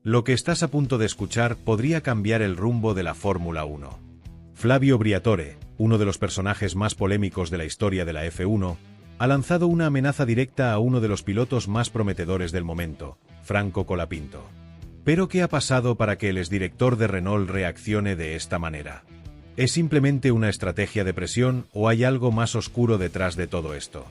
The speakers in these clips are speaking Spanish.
Lo que estás a punto de escuchar podría cambiar el rumbo de la Fórmula 1. Flavio Briatore, uno de los personajes más polémicos de la historia de la F1, ha lanzado una amenaza directa a uno de los pilotos más prometedores del momento, Franco Colapinto. ¿Pero qué ha pasado para que el exdirector de Renault reaccione de esta manera? ¿Es simplemente una estrategia de presión o hay algo más oscuro detrás de todo esto?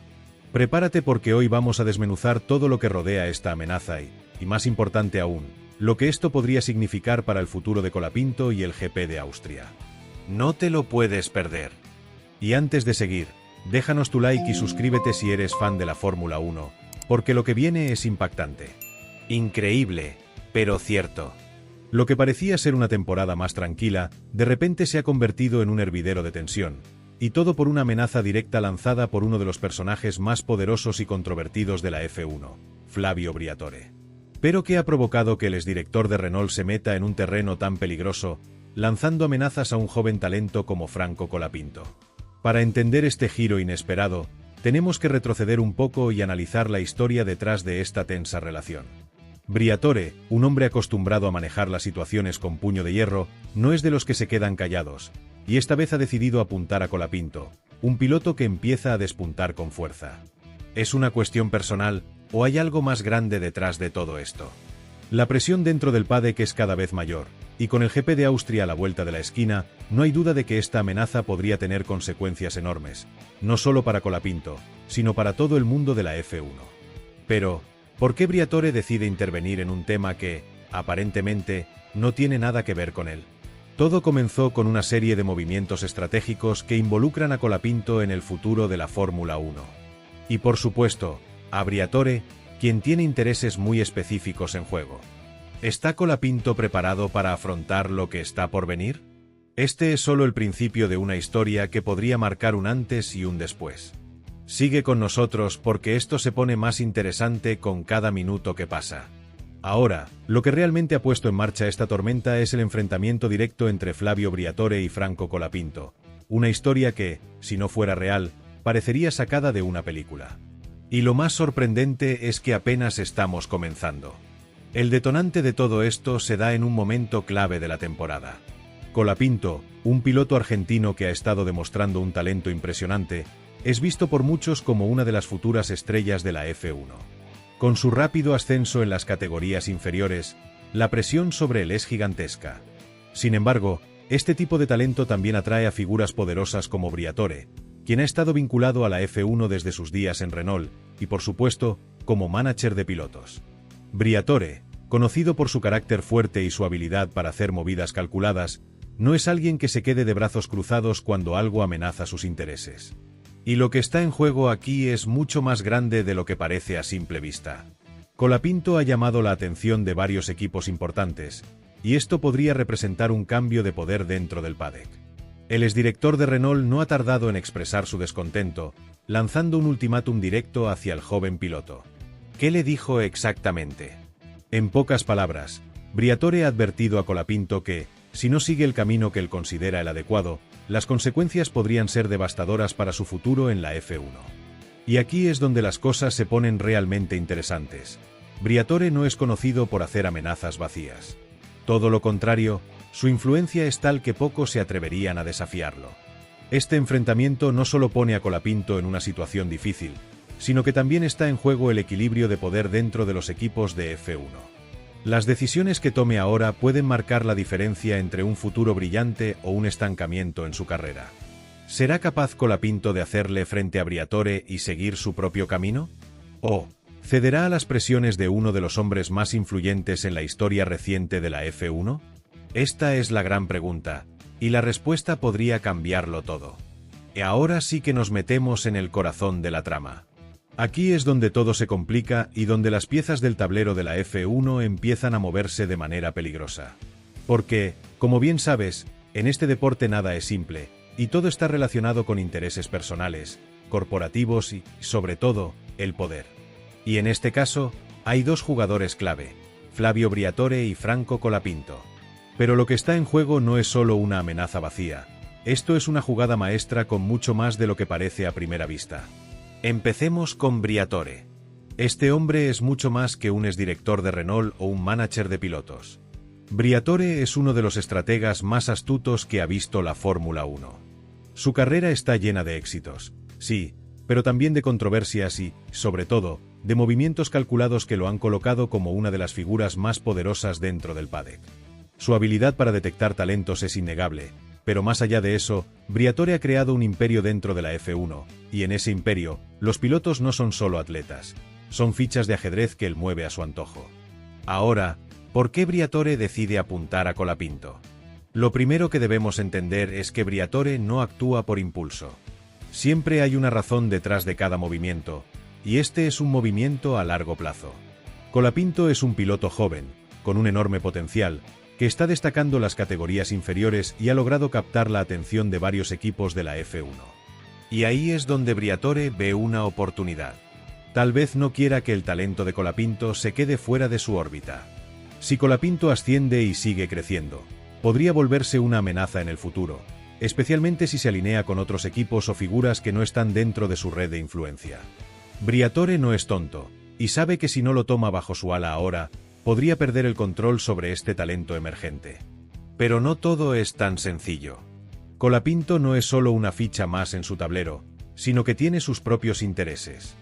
Prepárate porque hoy vamos a desmenuzar todo lo que rodea esta amenaza y más importante aún, lo que esto podría significar para el futuro de Colapinto y el GP de Austria. No te lo puedes perder. Y antes de seguir, déjanos tu like y suscríbete si eres fan de la Fórmula 1, porque lo que viene es impactante. Increíble, pero cierto. Lo que parecía ser una temporada más tranquila, de repente se ha convertido en un hervidero de tensión, y todo por una amenaza directa lanzada por uno de los personajes más poderosos y controvertidos de la F1, Flavio Briatore. ¿Pero qué ha provocado que el exdirector de Renault se meta en un terreno tan peligroso, lanzando amenazas a un joven talento como Franco Colapinto? Para entender este giro inesperado, tenemos que retroceder un poco y analizar la historia detrás de esta tensa relación. Briatore, un hombre acostumbrado a manejar las situaciones con puño de hierro, no es de los que se quedan callados, y esta vez ha decidido apuntar a Colapinto, un piloto que empieza a despuntar con fuerza. ¿Es una cuestión personal o hay algo más grande detrás de todo esto? La presión dentro del paddock es cada vez mayor, y con el GP de Austria a la vuelta de la esquina, no hay duda de que esta amenaza podría tener consecuencias enormes, no solo para Colapinto, sino para todo el mundo de la F1. Pero, ¿por qué Briatore decide intervenir en un tema que, aparentemente, no tiene nada que ver con él? Todo comenzó con una serie de movimientos estratégicos que involucran a Colapinto en el futuro de la Fórmula 1. Y por supuesto, a Briatore, quien tiene intereses muy específicos en juego. ¿Está Colapinto preparado para afrontar lo que está por venir? Este es solo el principio de una historia que podría marcar un antes y un después. Sigue con nosotros porque esto se pone más interesante con cada minuto que pasa. Ahora, lo que realmente ha puesto en marcha esta tormenta es el enfrentamiento directo entre Flavio Briatore y Franco Colapinto, una historia que, si no fuera real, parecería sacada de una película. Y lo más sorprendente es que apenas estamos comenzando. El detonante de todo esto se da en un momento clave de la temporada. Colapinto, un piloto argentino que ha estado demostrando un talento impresionante, es visto por muchos como una de las futuras estrellas de la F1. Con su rápido ascenso en las categorías inferiores, la presión sobre él es gigantesca. Sin embargo, este tipo de talento también atrae a figuras poderosas como Briatore, quien ha estado vinculado a la F1 desde sus días en Renault, y por supuesto, como manager de pilotos. Briatore, conocido por su carácter fuerte y su habilidad para hacer movidas calculadas, no es alguien que se quede de brazos cruzados cuando algo amenaza sus intereses. Y lo que está en juego aquí es mucho más grande de lo que parece a simple vista. Colapinto ha llamado la atención de varios equipos importantes, y esto podría representar un cambio de poder dentro del paddock. El exdirector de Renault no ha tardado en expresar su descontento, lanzando un ultimátum directo hacia el joven piloto. ¿Qué le dijo exactamente? En pocas palabras, Briatore ha advertido a Colapinto que, si no sigue el camino que él considera el adecuado, las consecuencias podrían ser devastadoras para su futuro en la F1. Y aquí es donde las cosas se ponen realmente interesantes. Briatore no es conocido por hacer amenazas vacías. Todo lo contrario, su influencia es tal que pocos se atreverían a desafiarlo. Este enfrentamiento no solo pone a Colapinto en una situación difícil, sino que también está en juego el equilibrio de poder dentro de los equipos de F1. Las decisiones que tome ahora pueden marcar la diferencia entre un futuro brillante o un estancamiento en su carrera. ¿Será capaz Colapinto de hacerle frente a Briatore y seguir su propio camino? ¿O cederá a las presiones de uno de los hombres más influyentes en la historia reciente de la F1? Esta es la gran pregunta, y la respuesta podría cambiarlo todo. Y ahora sí que nos metemos en el corazón de la trama. Aquí es donde todo se complica y donde las piezas del tablero de la F1 empiezan a moverse de manera peligrosa. Porque, como bien sabes, en este deporte nada es simple, y todo está relacionado con intereses personales, corporativos y, sobre todo, el poder. Y en este caso, hay dos jugadores clave, Flavio Briatore y Franco Colapinto. Pero lo que está en juego no es solo una amenaza vacía, esto es una jugada maestra con mucho más de lo que parece a primera vista. Empecemos con Briatore. Este hombre es mucho más que un exdirector de Renault o un manager de pilotos. Briatore es uno de los estrategas más astutos que ha visto la Fórmula 1. Su carrera está llena de éxitos, sí, pero también de controversias y, sobre todo, de movimientos calculados que lo han colocado como una de las figuras más poderosas dentro del paddock. Su habilidad para detectar talentos es innegable, pero más allá de eso, Briatore ha creado un imperio dentro de la F1, y en ese imperio, los pilotos no son solo atletas, son fichas de ajedrez que él mueve a su antojo. Ahora, ¿por qué Briatore decide apuntar a Colapinto? Lo primero que debemos entender es que Briatore no actúa por impulso. Siempre hay una razón detrás de cada movimiento, y este es un movimiento a largo plazo. Colapinto es un piloto joven, con un enorme potencial, que está destacando las categorías inferiores y ha logrado captar la atención de varios equipos de la F1. Y ahí es donde Briatore ve una oportunidad. Tal vez no quiera que el talento de Colapinto se quede fuera de su órbita. Si Colapinto asciende y sigue creciendo, podría volverse una amenaza en el futuro, especialmente si se alinea con otros equipos o figuras que no están dentro de su red de influencia. Briatore no es tonto, y sabe que si no lo toma bajo su ala ahora, podría perder el control sobre este talento emergente. Pero no todo es tan sencillo. Colapinto no es solo una ficha más en su tablero, sino que tiene sus propios intereses.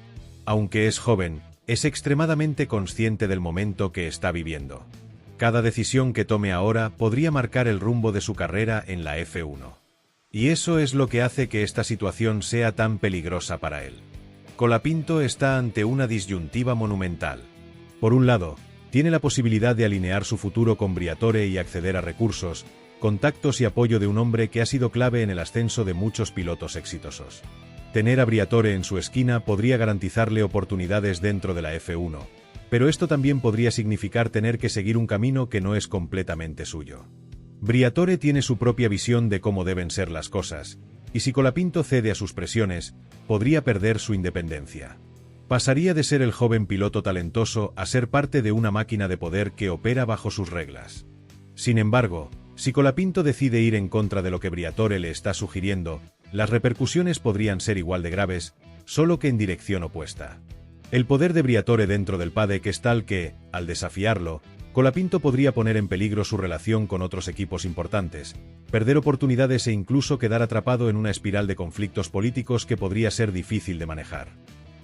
Aunque es joven, es extremadamente consciente del momento que está viviendo. Cada decisión que tome ahora podría marcar el rumbo de su carrera en la F1. Y eso es lo que hace que esta situación sea tan peligrosa para él. Colapinto está ante una disyuntiva monumental. Por un lado, tiene la posibilidad de alinear su futuro con Briatore y acceder a recursos, contactos y apoyo de un hombre que ha sido clave en el ascenso de muchos pilotos exitosos. Tener a Briatore en su esquina podría garantizarle oportunidades dentro de la F1, pero esto también podría significar tener que seguir un camino que no es completamente suyo. Briatore tiene su propia visión de cómo deben ser las cosas, y si Colapinto cede a sus presiones, podría perder su independencia. Pasaría de ser el joven piloto talentoso a ser parte de una máquina de poder que opera bajo sus reglas. Sin embargo, si Colapinto decide ir en contra de lo que Briatore le está sugiriendo, las repercusiones podrían ser igual de graves, solo que en dirección opuesta. El poder de Briatore dentro del paddock es tal que, al desafiarlo, Colapinto podría poner en peligro su relación con otros equipos importantes, perder oportunidades e incluso quedar atrapado en una espiral de conflictos políticos que podría ser difícil de manejar.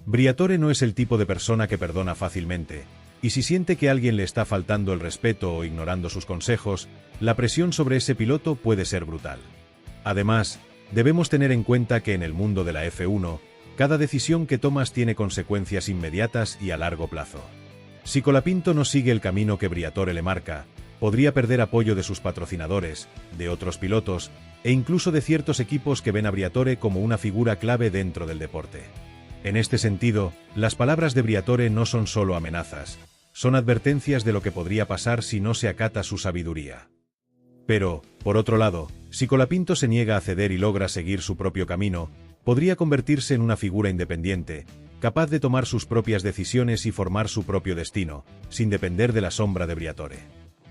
Briatore no es el tipo de persona que perdona fácilmente, y si siente que alguien le está faltando el respeto o ignorando sus consejos, la presión sobre ese piloto puede ser brutal. Además, debemos tener en cuenta que en el mundo de la F1, cada decisión que tomas tiene consecuencias inmediatas y a largo plazo. Si Colapinto no sigue el camino que Briatore le marca, podría perder apoyo de sus patrocinadores, de otros pilotos, e incluso de ciertos equipos que ven a Briatore como una figura clave dentro del deporte. En este sentido, las palabras de Briatore no son solo amenazas, son advertencias de lo que podría pasar si no se acata su sabiduría. Pero, por otro lado, si Colapinto se niega a ceder y logra seguir su propio camino, podría convertirse en una figura independiente, capaz de tomar sus propias decisiones y formar su propio destino, sin depender de la sombra de Briatore.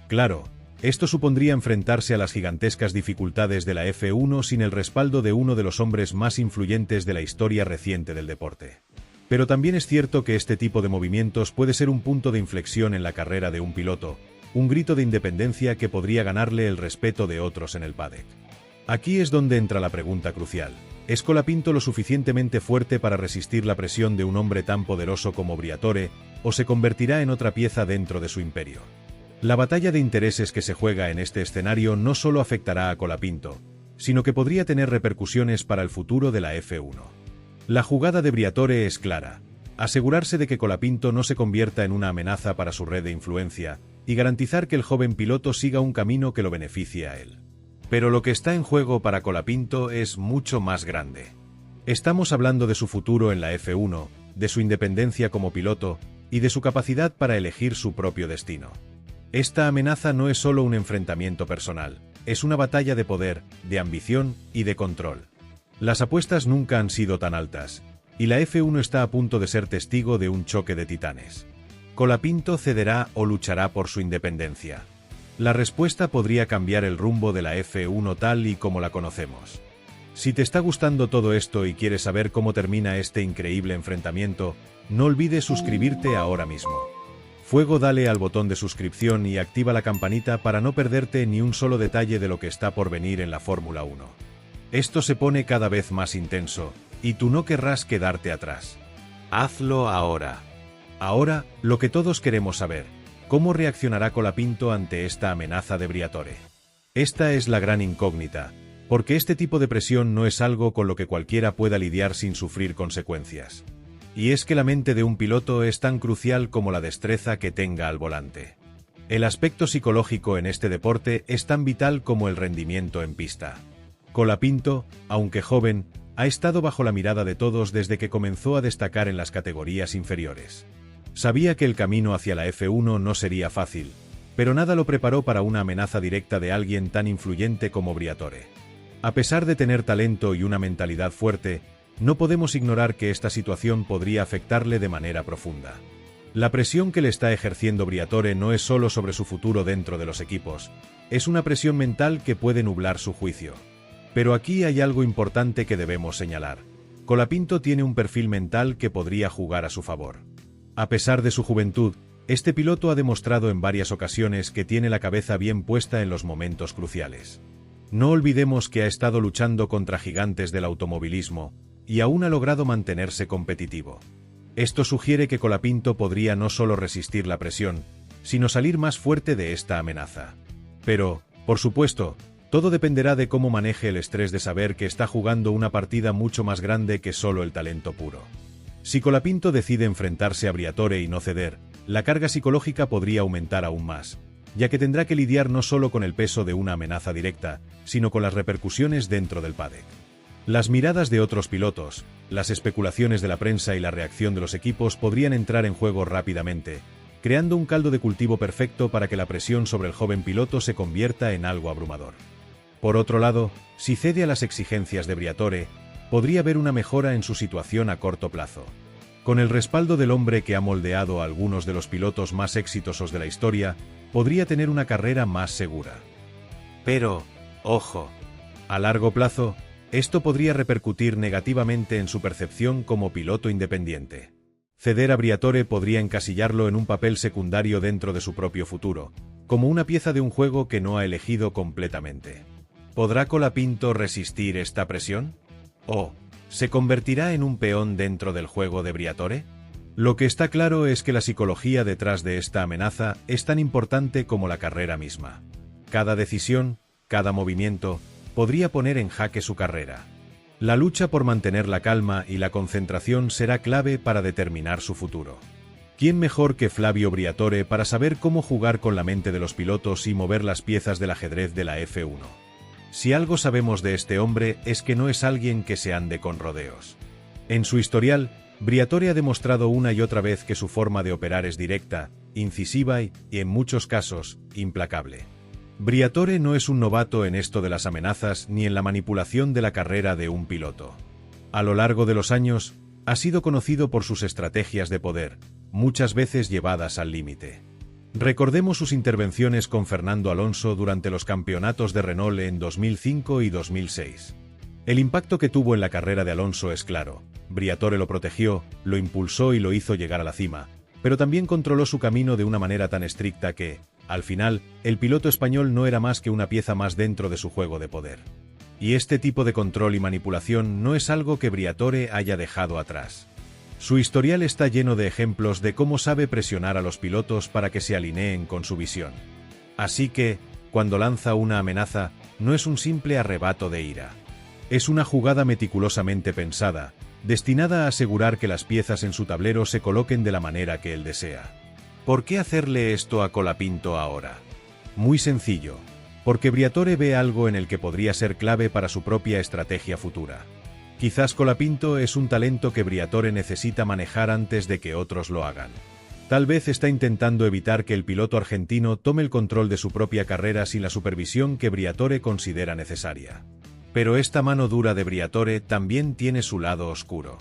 Claro, esto supondría enfrentarse a las gigantescas dificultades de la F1 sin el respaldo de uno de los hombres más influyentes de la historia reciente del deporte. Pero también es cierto que este tipo de movimientos puede ser un punto de inflexión en la carrera de un piloto, un grito de independencia que podría ganarle el respeto de otros en el paddock. Aquí es donde entra la pregunta crucial. ¿Es Colapinto lo suficientemente fuerte para resistir la presión de un hombre tan poderoso como Briatore, o se convertirá en otra pieza dentro de su imperio? La batalla de intereses que se juega en este escenario no solo afectará a Colapinto, sino que podría tener repercusiones para el futuro de la F1. La jugada de Briatore es clara: asegurarse de que Colapinto no se convierta en una amenaza para su red de influencia, y garantizar que el joven piloto siga un camino que lo beneficie a él. Pero lo que está en juego para Colapinto es mucho más grande. Estamos hablando de su futuro en la F1, de su independencia como piloto, y de su capacidad para elegir su propio destino. Esta amenaza no es solo un enfrentamiento personal, es una batalla de poder, de ambición y de control. Las apuestas nunca han sido tan altas, y la F1 está a punto de ser testigo de un choque de titanes. ¿Colapinto cederá o luchará por su independencia? La respuesta podría cambiar el rumbo de la F1 tal y como la conocemos. Si te está gustando todo esto y quieres saber cómo termina este increíble enfrentamiento, no olvides suscribirte ahora mismo. Fuego, dale al botón de suscripción y activa la campanita para no perderte ni un solo detalle de lo que está por venir en la Fórmula 1. Esto se pone cada vez más intenso, y tú no querrás quedarte atrás. Hazlo ahora. Ahora, lo que todos queremos saber, ¿cómo reaccionará Colapinto ante esta amenaza de Briatore? Esta es la gran incógnita, porque este tipo de presión no es algo con lo que cualquiera pueda lidiar sin sufrir consecuencias. Y es que la mente de un piloto es tan crucial como la destreza que tenga al volante. El aspecto psicológico en este deporte es tan vital como el rendimiento en pista. Colapinto, aunque joven, ha estado bajo la mirada de todos desde que comenzó a destacar en las categorías inferiores. Sabía que el camino hacia la F1 no sería fácil, pero nada lo preparó para una amenaza directa de alguien tan influyente como Briatore. A pesar de tener talento y una mentalidad fuerte, no podemos ignorar que esta situación podría afectarle de manera profunda. La presión que le está ejerciendo Briatore no es solo sobre su futuro dentro de los equipos, es una presión mental que puede nublar su juicio. Pero aquí hay algo importante que debemos señalar. Colapinto tiene un perfil mental que podría jugar a su favor. A pesar de su juventud, este piloto ha demostrado en varias ocasiones que tiene la cabeza bien puesta en los momentos cruciales. No olvidemos que ha estado luchando contra gigantes del automovilismo, y aún ha logrado mantenerse competitivo. Esto sugiere que Colapinto podría no solo resistir la presión, sino salir más fuerte de esta amenaza. Pero, por supuesto, todo dependerá de cómo maneje el estrés de saber que está jugando una partida mucho más grande que solo el talento puro. Si Colapinto decide enfrentarse a Briatore y no ceder, la carga psicológica podría aumentar aún más, ya que tendrá que lidiar no solo con el peso de una amenaza directa, sino con las repercusiones dentro del paddock. Las miradas de otros pilotos, las especulaciones de la prensa y la reacción de los equipos podrían entrar en juego rápidamente, creando un caldo de cultivo perfecto para que la presión sobre el joven piloto se convierta en algo abrumador. Por otro lado, si cede a las exigencias de Briatore, podría haber una mejora en su situación a corto plazo. Con el respaldo del hombre que ha moldeado a algunos de los pilotos más exitosos de la historia, podría tener una carrera más segura. Pero, ojo, a largo plazo, esto podría repercutir negativamente en su percepción como piloto independiente. Ceder a Briatore podría encasillarlo en un papel secundario dentro de su propio futuro, como una pieza de un juego que no ha elegido completamente. ¿Podrá Colapinto resistir esta presión? ¿O se convertirá en un peón dentro del juego de Briatore? Lo que está claro es que la psicología detrás de esta amenaza es tan importante como la carrera misma. Cada decisión, cada movimiento, podría poner en jaque su carrera. La lucha por mantener la calma y la concentración será clave para determinar su futuro. ¿Quién mejor que Flavio Briatore para saber cómo jugar con la mente de los pilotos y mover las piezas del ajedrez de la F1? Si algo sabemos de este hombre es que no es alguien que se ande con rodeos. En su historial, Briatore ha demostrado una y otra vez que su forma de operar es directa, incisiva y, en muchos casos, implacable. Briatore no es un novato en esto de las amenazas ni en la manipulación de la carrera de un piloto. A lo largo de los años, ha sido conocido por sus estrategias de poder, muchas veces llevadas al límite. Recordemos sus intervenciones con Fernando Alonso durante los campeonatos de Renault en 2005 y 2006. El impacto que tuvo en la carrera de Alonso es claro. Briatore lo protegió, lo impulsó y lo hizo llegar a la cima, pero también controló su camino de una manera tan estricta que, al final, el piloto español no era más que una pieza más dentro de su juego de poder. Y este tipo de control y manipulación no es algo que Briatore haya dejado atrás. Su historial está lleno de ejemplos de cómo sabe presionar a los pilotos para que se alineen con su visión. Así que, cuando lanza una amenaza, no es un simple arrebato de ira. Es una jugada meticulosamente pensada, destinada a asegurar que las piezas en su tablero se coloquen de la manera que él desea. ¿Por qué hacerle esto a Colapinto ahora? Muy sencillo, porque Briatore ve algo en el que podría ser clave para su propia estrategia futura. Quizás Colapinto es un talento que Briatore necesita manejar antes de que otros lo hagan. Tal vez está intentando evitar que el piloto argentino tome el control de su propia carrera sin la supervisión que Briatore considera necesaria. Pero esta mano dura de Briatore también tiene su lado oscuro.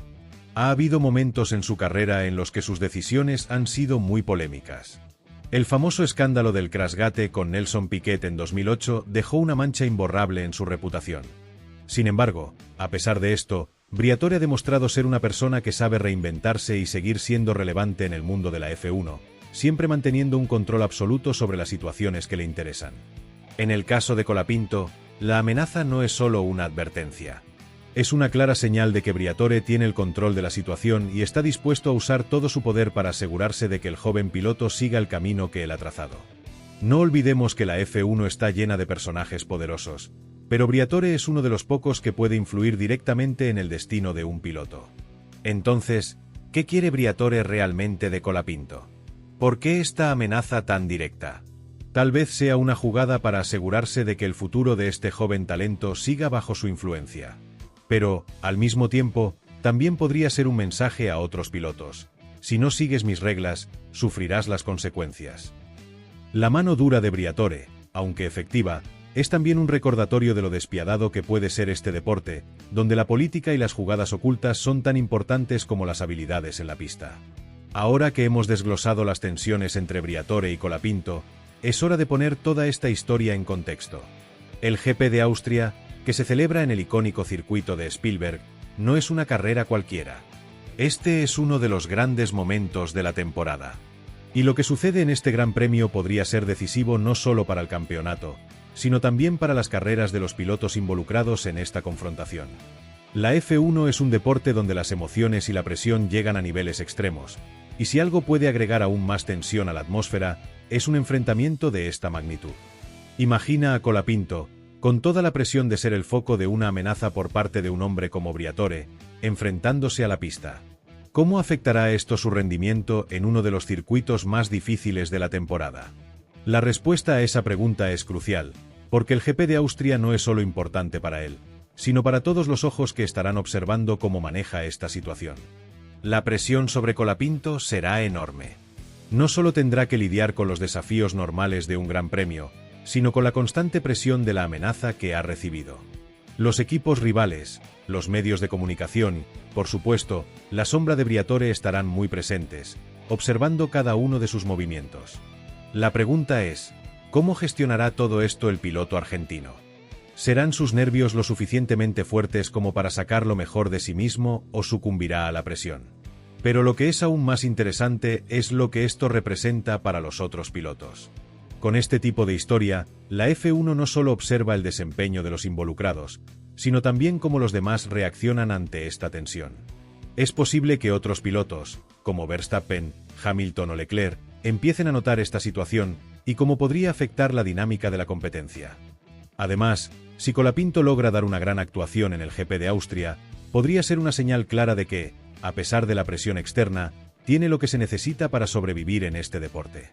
Ha habido momentos en su carrera en los que sus decisiones han sido muy polémicas. El famoso escándalo del Crashgate con Nelson Piquet en 2008 dejó una mancha imborrable en su reputación. Sin embargo, a pesar de esto, Briatore ha demostrado ser una persona que sabe reinventarse y seguir siendo relevante en el mundo de la F1, siempre manteniendo un control absoluto sobre las situaciones que le interesan. En el caso de Colapinto, la amenaza no es solo una advertencia. Es una clara señal de que Briatore tiene el control de la situación y está dispuesto a usar todo su poder para asegurarse de que el joven piloto siga el camino que él ha trazado. No olvidemos que la F1 está llena de personajes poderosos, pero Briatore es uno de los pocos que puede influir directamente en el destino de un piloto. Entonces, ¿qué quiere Briatore realmente de Colapinto? ¿Por qué esta amenaza tan directa? Tal vez sea una jugada para asegurarse de que el futuro de este joven talento siga bajo su influencia. Pero, al mismo tiempo, también podría ser un mensaje a otros pilotos. Si no sigues mis reglas, sufrirás las consecuencias. La mano dura de Briatore, aunque efectiva, es también un recordatorio de lo despiadado que puede ser este deporte, donde la política y las jugadas ocultas son tan importantes como las habilidades en la pista. Ahora que hemos desglosado las tensiones entre Briatore y Colapinto, es hora de poner toda esta historia en contexto. El GP de Austria, que se celebra en el icónico circuito de Spielberg, no es una carrera cualquiera. Este es uno de los grandes momentos de la temporada. Y lo que sucede en este gran premio podría ser decisivo no solo para el campeonato, sino también para las carreras de los pilotos involucrados en esta confrontación. La F1 es un deporte donde las emociones y la presión llegan a niveles extremos, y si algo puede agregar aún más tensión a la atmósfera, es un enfrentamiento de esta magnitud. Imagina a Colapinto, con toda la presión de ser el foco de una amenaza por parte de un hombre como Briatore, enfrentándose a la pista. ¿Cómo afectará esto su rendimiento en uno de los circuitos más difíciles de la temporada? La respuesta a esa pregunta es crucial, porque el GP de Austria no es solo importante para él, sino para todos los ojos que estarán observando cómo maneja esta situación. La presión sobre Colapinto será enorme. No solo tendrá que lidiar con los desafíos normales de un gran premio, sino con la constante presión de la amenaza que ha recibido. Los equipos rivales, los medios de comunicación, por supuesto, la sombra de Briatore estarán muy presentes, observando cada uno de sus movimientos. La pregunta es, ¿cómo gestionará todo esto el piloto argentino? ¿Serán sus nervios lo suficientemente fuertes como para sacar lo mejor de sí mismo o sucumbirá a la presión? Pero lo que es aún más interesante es lo que esto representa para los otros pilotos. Con este tipo de historia, la F1 no solo observa el desempeño de los involucrados, sino también cómo los demás reaccionan ante esta tensión. Es posible que otros pilotos, como Verstappen, Hamilton o Leclerc, empiecen a notar esta situación y cómo podría afectar la dinámica de la competencia. Además, si Colapinto logra dar una gran actuación en el GP de Austria, podría ser una señal clara de que, a pesar de la presión externa, tiene lo que se necesita para sobrevivir en este deporte.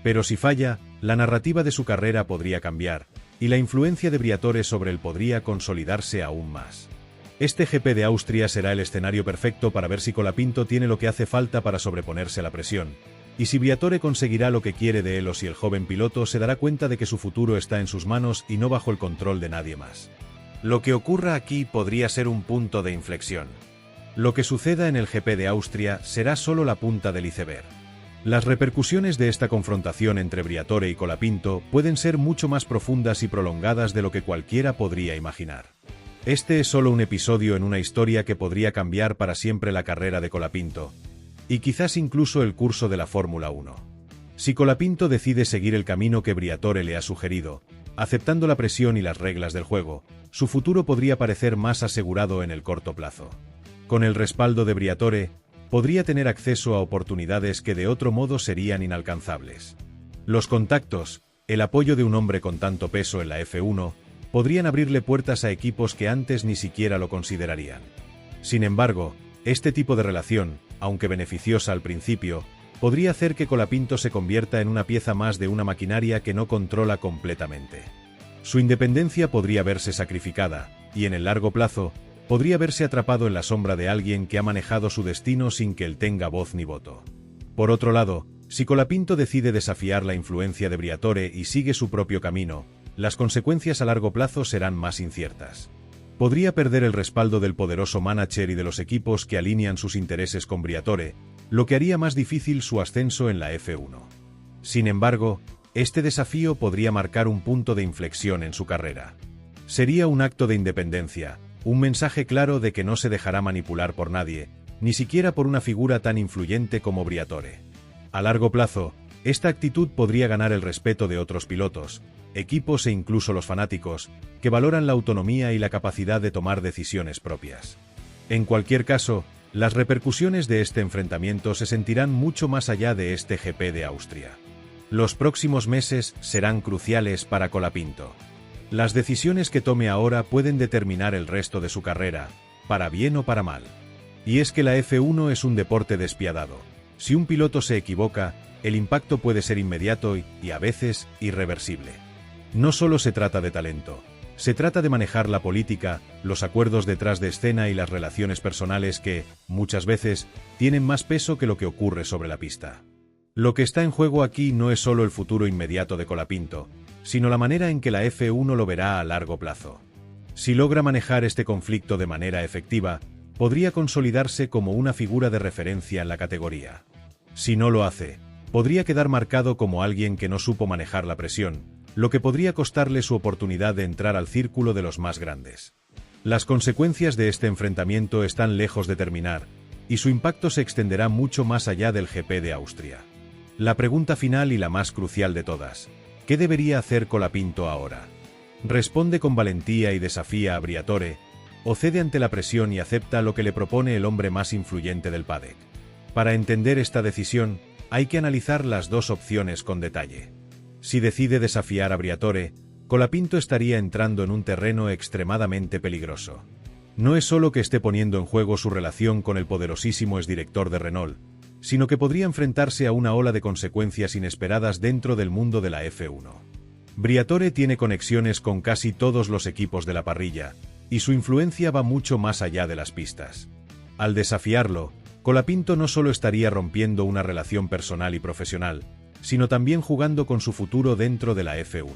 Pero si falla, la narrativa de su carrera podría cambiar, y la influencia de Briatore sobre él podría consolidarse aún más. Este GP de Austria será el escenario perfecto para ver si Colapinto tiene lo que hace falta para sobreponerse a la presión, y si Briatore conseguirá lo que quiere de él o si el joven piloto se dará cuenta de que su futuro está en sus manos y no bajo el control de nadie más. Lo que ocurra aquí podría ser un punto de inflexión. Lo que suceda en el GP de Austria será solo la punta del iceberg. Las repercusiones de esta confrontación entre Briatore y Colapinto pueden ser mucho más profundas y prolongadas de lo que cualquiera podría imaginar. Este es solo un episodio en una historia que podría cambiar para siempre la carrera de Colapinto, y quizás incluso el curso de la Fórmula 1. Si Colapinto decide seguir el camino que Briatore le ha sugerido, aceptando la presión y las reglas del juego, su futuro podría parecer más asegurado en el corto plazo. Con el respaldo de Briatore, podría tener acceso a oportunidades que de otro modo serían inalcanzables. Los contactos, el apoyo de un hombre con tanto peso en la F1, podrían abrirle puertas a equipos que antes ni siquiera lo considerarían. Sin embargo, este tipo de relación, aunque beneficiosa al principio, podría hacer que Colapinto se convierta en una pieza más de una maquinaria que no controla completamente. Su independencia podría verse sacrificada, y en el largo plazo, podría verse atrapado en la sombra de alguien que ha manejado su destino sin que él tenga voz ni voto. Por otro lado, si Colapinto decide desafiar la influencia de Briatore y sigue su propio camino, las consecuencias a largo plazo serán más inciertas. Podría perder el respaldo del poderoso manager y de los equipos que alinean sus intereses con Briatore, lo que haría más difícil su ascenso en la F1. Sin embargo, este desafío podría marcar un punto de inflexión en su carrera. Sería un acto de independencia, un mensaje claro de que no se dejará manipular por nadie, ni siquiera por una figura tan influyente como Briatore. A largo plazo, esta actitud podría ganar el respeto de otros pilotos, equipos e incluso los fanáticos, que valoran la autonomía y la capacidad de tomar decisiones propias. En cualquier caso, las repercusiones de este enfrentamiento se sentirán mucho más allá de este GP de Austria. Los próximos meses serán cruciales para Colapinto. Las decisiones que tome ahora pueden determinar el resto de su carrera, para bien o para mal. Y es que la F1 es un deporte despiadado. Si un piloto se equivoca, el impacto puede ser inmediato y a veces, irreversible. No solo se trata de talento. Se trata de manejar la política, los acuerdos detrás de escena y las relaciones personales que, muchas veces, tienen más peso que lo que ocurre sobre la pista. Lo que está en juego aquí no es solo el futuro inmediato de Colapinto, sino la manera en que la F1 lo verá a largo plazo. Si logra manejar este conflicto de manera efectiva, podría consolidarse como una figura de referencia en la categoría. Si no lo hace, podría quedar marcado como alguien que no supo manejar la presión, lo que podría costarle su oportunidad de entrar al círculo de los más grandes. Las consecuencias de este enfrentamiento están lejos de terminar, y su impacto se extenderá mucho más allá del GP de Austria. La pregunta final y la más crucial de todas: ¿qué debería hacer Colapinto ahora? ¿Responde con valentía y desafía a Briatore, o cede ante la presión y acepta lo que le propone el hombre más influyente del paddock? Para entender esta decisión, hay que analizar las dos opciones con detalle. Si decide desafiar a Briatore, Colapinto estaría entrando en un terreno extremadamente peligroso. No es solo que esté poniendo en juego su relación con el poderosísimo exdirector de Renault, sino que podría enfrentarse a una ola de consecuencias inesperadas dentro del mundo de la F1. Briatore tiene conexiones con casi todos los equipos de la parrilla, y su influencia va mucho más allá de las pistas. Al desafiarlo, Colapinto no solo estaría rompiendo una relación personal y profesional, sino también jugando con su futuro dentro de la F1.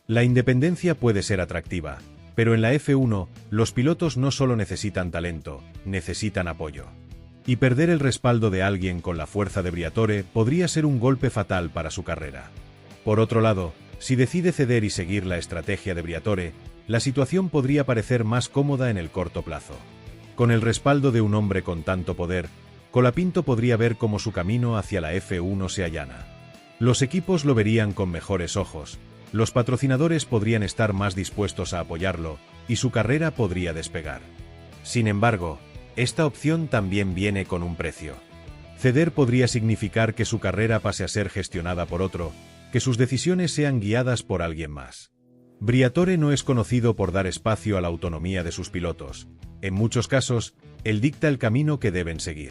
La independencia puede ser atractiva, pero en la F1, los pilotos no solo necesitan talento, necesitan apoyo. Y perder el respaldo de alguien con la fuerza de Briatore podría ser un golpe fatal para su carrera. Por otro lado, si decide ceder y seguir la estrategia de Briatore, la situación podría parecer más cómoda en el corto plazo. Con el respaldo de un hombre con tanto poder, Colapinto podría ver cómo su camino hacia la F1 se allana. Los equipos lo verían con mejores ojos, los patrocinadores podrían estar más dispuestos a apoyarlo, y su carrera podría despegar. Sin embargo, esta opción también viene con un precio. Ceder podría significar que su carrera pase a ser gestionada por otro, que sus decisiones sean guiadas por alguien más. Briatore no es conocido por dar espacio a la autonomía de sus pilotos. En muchos casos, él dicta el camino que deben seguir.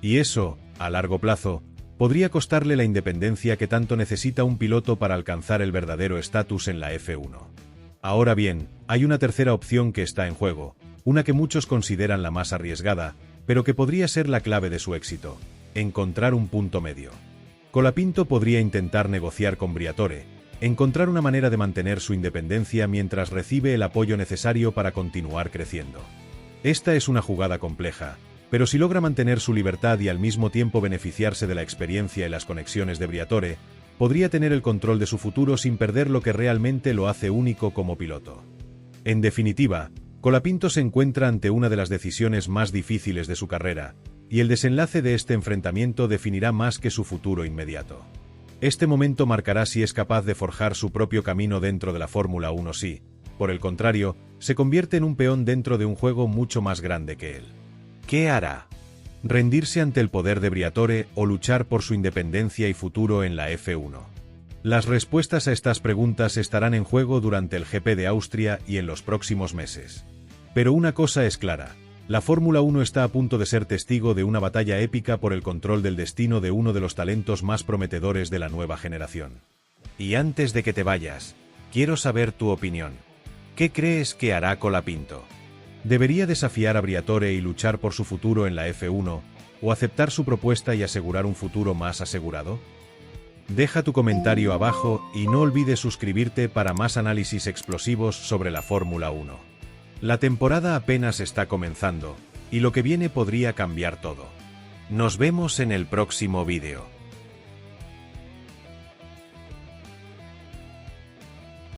Y eso, a largo plazo, podría costarle la independencia que tanto necesita un piloto para alcanzar el verdadero estatus en la F1. Ahora bien, hay una tercera opción que está en juego, una que muchos consideran la más arriesgada, pero que podría ser la clave de su éxito: encontrar un punto medio. Colapinto podría intentar negociar con Briatore, encontrar una manera de mantener su independencia mientras recibe el apoyo necesario para continuar creciendo. Esta es una jugada compleja, pero si logra mantener su libertad y al mismo tiempo beneficiarse de la experiencia y las conexiones de Briatore, podría tener el control de su futuro sin perder lo que realmente lo hace único como piloto. En definitiva, Colapinto se encuentra ante una de las decisiones más difíciles de su carrera, y el desenlace de este enfrentamiento definirá más que su futuro inmediato. Este momento marcará si es capaz de forjar su propio camino dentro de la Fórmula 1 si, por el contrario, se convierte en un peón dentro de un juego mucho más grande que él. ¿Qué hará? ¿Rendirse ante el poder de Briatore o luchar por su independencia y futuro en la F1? Las respuestas a estas preguntas estarán en juego durante el GP de Austria y en los próximos meses. Pero una cosa es clara: la Fórmula 1 está a punto de ser testigo de una batalla épica por el control del destino de uno de los talentos más prometedores de la nueva generación. Y antes de que te vayas, quiero saber tu opinión. ¿Qué crees que hará Colapinto? ¿Debería desafiar a Briatore y luchar por su futuro en la F1, o aceptar su propuesta y asegurar un futuro más asegurado? Deja tu comentario abajo y no olvides suscribirte para más análisis explosivos sobre la Fórmula 1. La temporada apenas está comenzando, y lo que viene podría cambiar todo. Nos vemos en el próximo vídeo.